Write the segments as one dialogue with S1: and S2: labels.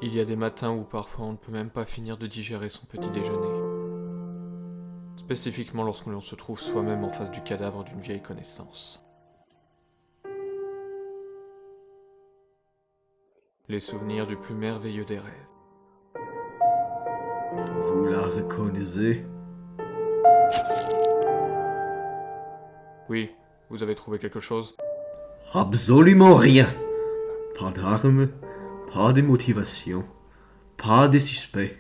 S1: Il y a des matins où parfois on ne peut même pas finir de digérer son petit déjeuner. Spécifiquement lorsque l'on se trouve soi-même en face du cadavre d'une vieille connaissance. Les souvenirs du plus merveilleux des rêves.
S2: Vous la reconnaissez?
S1: Oui, vous avez trouvé quelque chose?
S2: Absolument rien. Pas d'armes, pas de motivation, pas de suspect.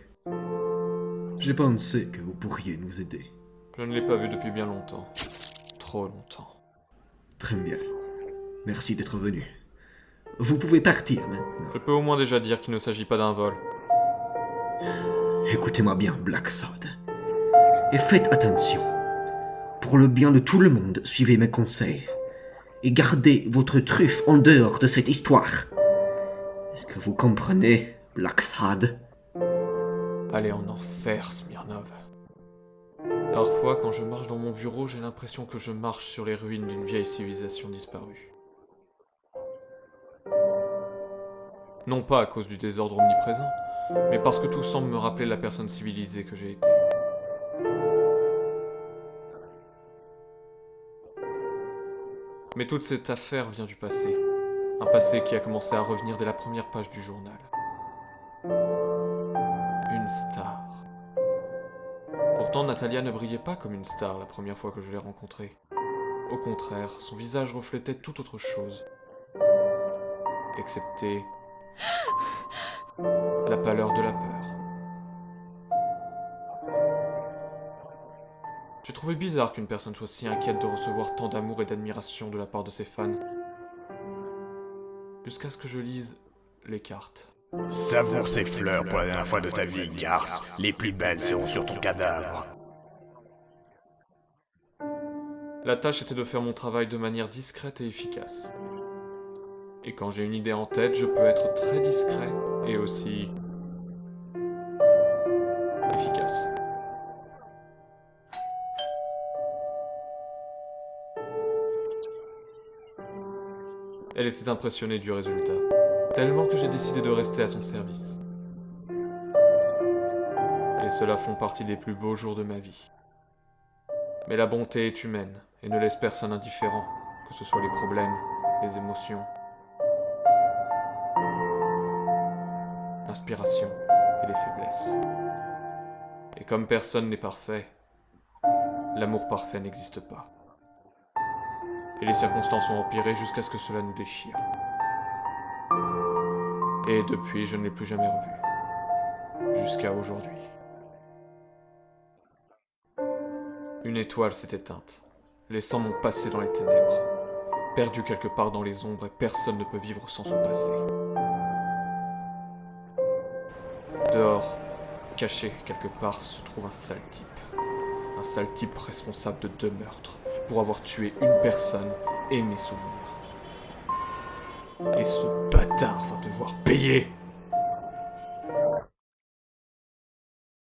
S2: J'ai pensé que vous pourriez nous aider.
S1: Je ne l'ai pas vu depuis bien longtemps. Trop longtemps.
S2: Très bien. Merci d'être venu. Vous pouvez partir maintenant.
S1: Je peux au moins déjà dire qu'il ne s'agit pas d'un vol.
S2: Écoutez-moi bien, Black Sad. Et faites attention. Pour le bien de tout le monde, suivez mes conseils. Et gardez votre truffe en dehors de cette histoire. Est-ce que vous comprenez, Black Sad?
S1: Allez en enfer, Smirnov. Parfois, quand je marche dans mon bureau, j'ai l'impression que je marche sur les ruines d'une vieille civilisation disparue. Non pas à cause du désordre omniprésent, mais parce que tout semble me rappeler la personne civilisée que j'ai été. Mais toute cette affaire vient du passé. Un passé qui a commencé à revenir dès la première page du journal. Une star. Pourtant, Natalia ne brillait pas comme une star la première fois que je l'ai rencontrée. Au contraire, son visage reflétait tout autre chose. Excepté la pâleur de la peur. J'ai trouvé bizarre qu'une personne soit si inquiète de recevoir tant d'amour et d'admiration de la part de ses fans. Jusqu'à ce que je lise les cartes.
S3: Savoure ces fleurs pour la dernière fois de ta vie, garce. Les plus belles seront sur ton cadavre.
S1: La tâche était de faire mon travail de manière discrète et efficace. Et quand j'ai une idée en tête, je peux être très discret et aussi efficace. Elle était impressionnée du résultat, tellement que j'ai décidé de rester à son service. Et cela font partie des plus beaux jours de ma vie. Mais la bonté est humaine et ne laisse personne indifférent, que ce soit les problèmes, les émotions, l'inspiration et les faiblesses. Et comme personne n'est parfait, l'amour parfait n'existe pas. Et les circonstances ont empiré jusqu'à ce que cela nous déchire. Et depuis, je ne l'ai plus jamais revu. Jusqu'à aujourd'hui. Une étoile s'est éteinte, laissant mon passé dans les ténèbres. Perdu quelque part dans les ombres et personne ne peut vivre sans son passé. Dehors, caché quelque part, se trouve un sale type. Un sale type responsable de 2 meurtres, pour avoir tué une personne et mes souvenirs. Et ce bâtard va devoir payer!